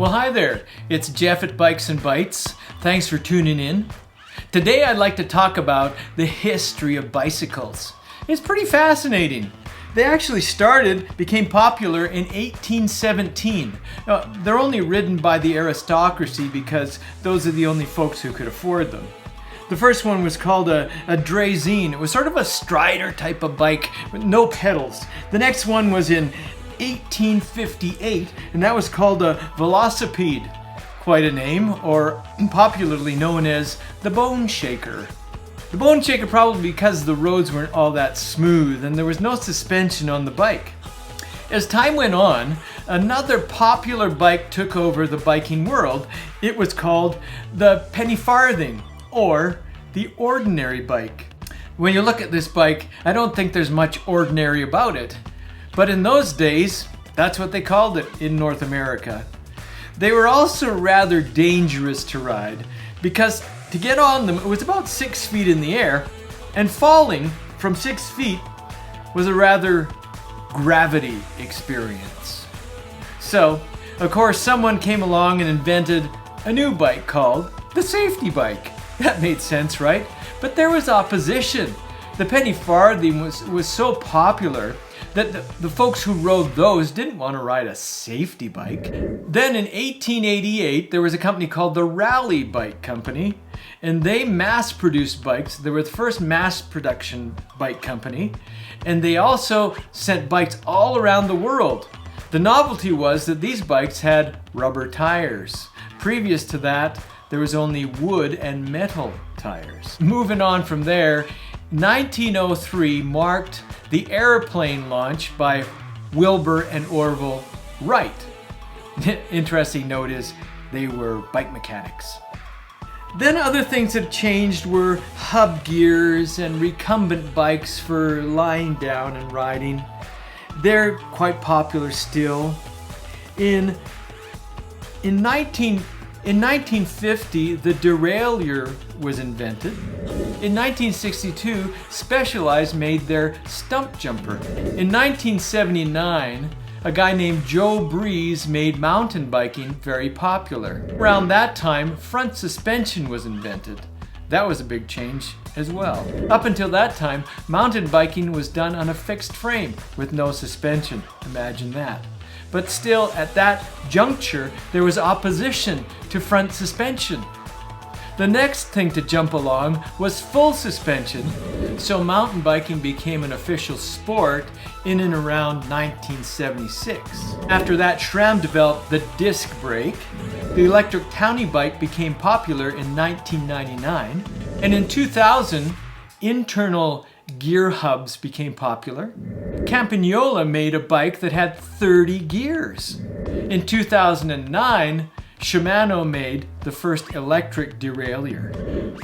Well, hi there. It's Jeff at Bikes and Bites. Thanks for tuning in. Today I'd like to talk about the history of bicycles. It's pretty fascinating. They actually became popular in 1817. They're only ridden by the aristocracy because those are the only folks who could afford them. The first one was called a draisine. It was sort of a strider type of bike with no pedals. The next one was in 1858, and that was called a velocipede. Quite a name, or popularly known as the bone shaker. The bone shaker probably because the roads weren't all that smooth and there was no suspension on the bike. As time went on, another popular bike took over the biking world. It was called the penny farthing, or the ordinary bike. When you look at this bike, I don't think there's much ordinary about it. But in those days, that's what they called it in North America. They were also rather dangerous to ride because to get on them, it was about 6 feet in the air, and falling from 6 feet was a rather gravity experience. So, of course, someone came along and invented a new bike called the safety bike. That made sense, right? But there was opposition. The penny farthing was so popular that the folks who rode those didn't want to ride a safety bike. Then in 1888, there was a company called the Raleigh Bike Company, and they mass-produced bikes. They were the first mass production bike company, and they also sent bikes all around the world. The novelty was that these bikes had rubber tires. Previous to that, there was only wood and metal tires. Moving on from there, 1903 marked the airplane launch by Wilbur and Orville Wright. Interesting note is they were bike mechanics. Then other things that changed were hub gears and recumbent bikes for lying down and riding. They're quite popular still. In 1950, the derailleur was invented. In 1962, Specialized made their stump jumper. In 1979, a guy named Joe Breeze made mountain biking very popular. Around that time, front suspension was invented. That was a big change as well. Up until that time, mountain biking was done on a fixed frame with no suspension. Imagine that. But still, at that juncture, there was opposition to front suspension. The next thing to jump along was full suspension, so mountain biking became an official sport in and around 1976. After that, SRAM developed the disc brake. The electric townie bike became popular in 1999, and in 2000, internal gear hubs became popular. Campagnola made a bike that had 30 gears. In 2009, Shimano made the first electric derailleur.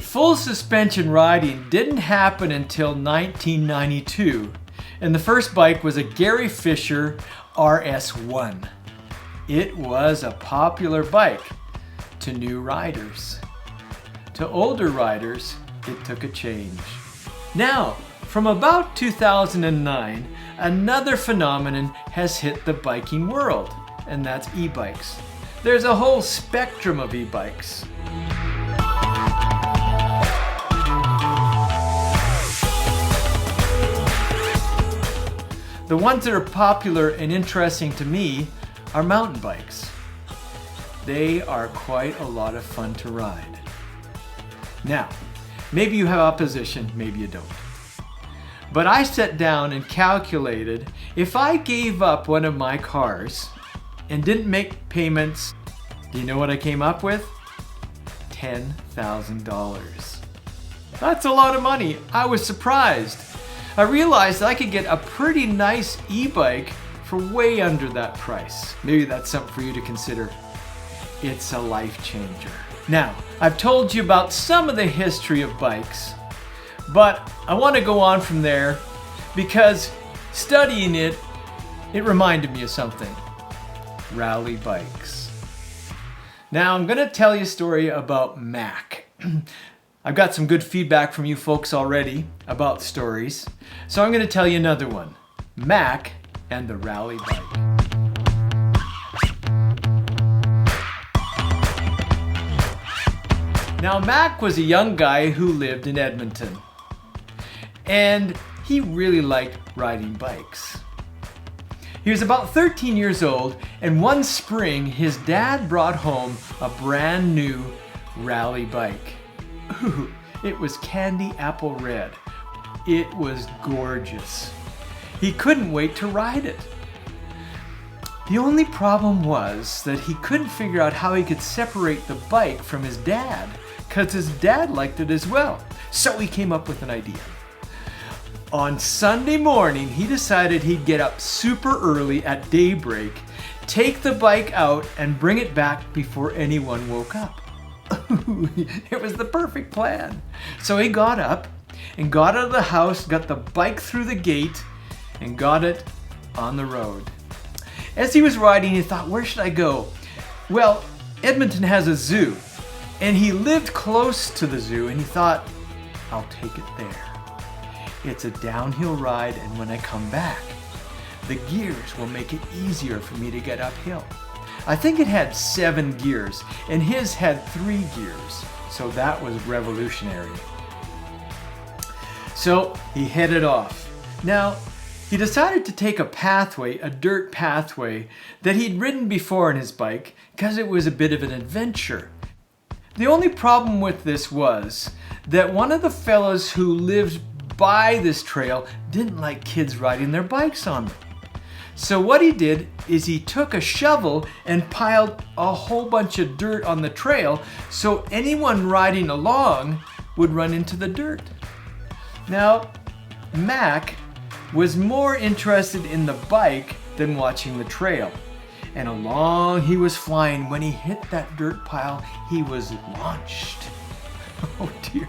Full suspension riding didn't happen until 1992, and the first bike was a Gary Fisher RS1. It was a popular bike to new riders. To older riders, it took a change. Now, from about 2009, another phenomenon has hit the biking world, and that's e-bikes. There's a whole spectrum of e-bikes. The ones that are popular and interesting to me are mountain bikes. They are quite a lot of fun to ride. Now, maybe you have opposition, maybe you don't. But I sat down and calculated if I gave up one of my cars and didn't make payments, do you know what I came up with? $10,000. That's a lot of money. I was surprised. I realized I could get a pretty nice e-bike for way under that price. Maybe that's something for you to consider. It's a life changer. Now, I've told you about some of the history of bikes, but I want to go on from there because studying it reminded me of something. Raleigh bikes. Now I'm going to tell you a story about Mac. I've got some good feedback from you folks already about stories, so I'm going to tell you another one. Mac and the Raleigh Bike. Now, Mac was a young guy who lived in Edmonton, and he really liked riding bikes. He was about 13 years old, and one spring his dad brought home a brand new Raleigh bike. Ooh, it was candy apple red. It was gorgeous. He couldn't wait to ride it. The only problem was that he couldn't figure out how he could separate the bike from his dad, because his dad liked it as well. So he came up with an idea. On Sunday morning, he decided he'd get up super early at daybreak, take the bike out, and bring it back before anyone woke up. It was the perfect plan. So he got up and got out of the house, got the bike through the gate, and got it on the road. As he was riding, he thought, where should I go? Well, Edmonton has a zoo, and he lived close to the zoo, and he thought, I'll take it there. It's a downhill ride, and when I come back, the gears will make it easier for me to get uphill. I think it had 7 gears, and his had 3 gears, so that was revolutionary. So he headed off. Now, he decided to take a pathway, a dirt pathway, that he'd ridden before on his bike, because it was a bit of an adventure. The only problem with this was that one of the fellows who lived by this trail didn't like kids riding their bikes on them. So what he did is he took a shovel and piled a whole bunch of dirt on the trail so anyone riding along would run into the dirt. Now, Mac was more interested in the bike than watching the trail. And along he was flying. When he hit that dirt pile, he was launched. Oh dear.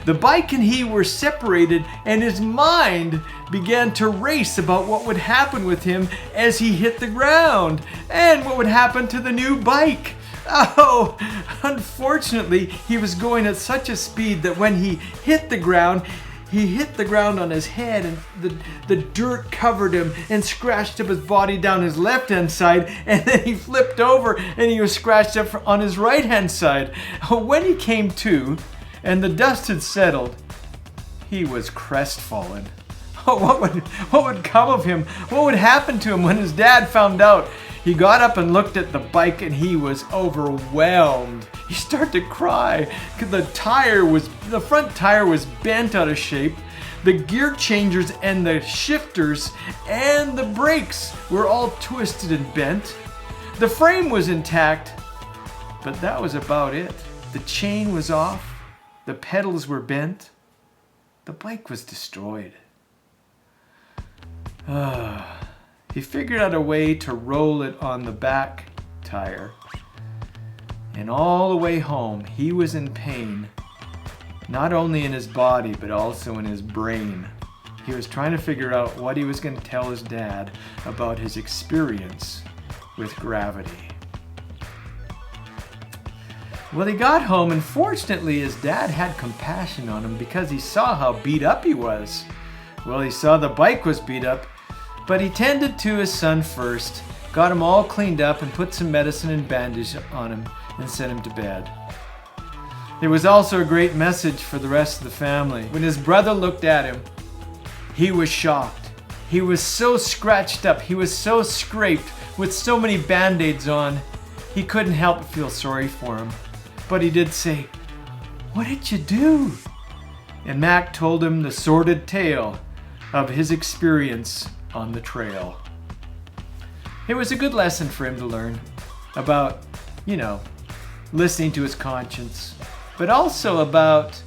The bike and he were separated, and his mind began to race about what would happen with him as he hit the ground, and what would happen to the new bike. Oh, unfortunately, he was going at such a speed that when he hit the ground on his head, and the dirt covered him and scratched up his body down his left-hand side, and then he flipped over and he was scratched up on his right-hand side. When he came to, and the dust had settled, he was crestfallen. Oh, what would come of him? What would happen to him when his dad found out? He got up and looked at the bike, and he was overwhelmed. He started to cry. The front tire was bent out of shape. The gear changers and the shifters and the brakes were all twisted and bent. The frame was intact, but that was about it. The chain was off. The pedals were bent. The bike was destroyed. He figured out a way to roll it on the back tire. And all the way home, he was in pain, not only in his body, but also in his brain. He was trying to figure out what he was going to tell his dad about his experience with gravity. Well, he got home, and fortunately his dad had compassion on him because he saw how beat up he was. Well, he saw the bike was beat up, but he tended to his son first, got him all cleaned up and put some medicine and bandage on him and sent him to bed. It was also a great message for the rest of the family. When his brother looked at him, he was shocked. He was so scratched up, he was so scraped with so many band-aids on, he couldn't help but feel sorry for him. But he did say, "What did you do?" And Mac told him the sordid tale of his experience on the trail. It was a good lesson for him to learn about, listening to his conscience, but also about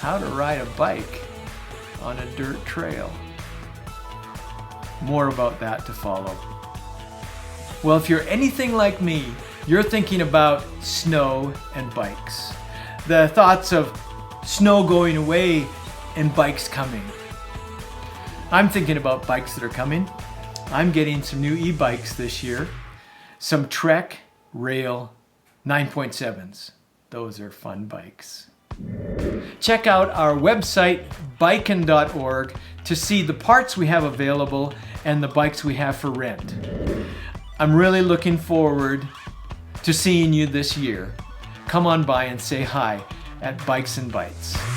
how to ride a bike on a dirt trail. More about that to follow. Well, if you're anything like me, you're thinking about snow and bikes. The thoughts of snow going away and bikes coming. I'm thinking about bikes that are coming. I'm getting some new e-bikes this year. Some Trek Rail 9.7s. Those are fun bikes. Check out our website, bikin.org, to see the parts we have available and the bikes we have for rent. I'm really looking forward to seeing you this year. come on by and say hi at Bikes and Bites.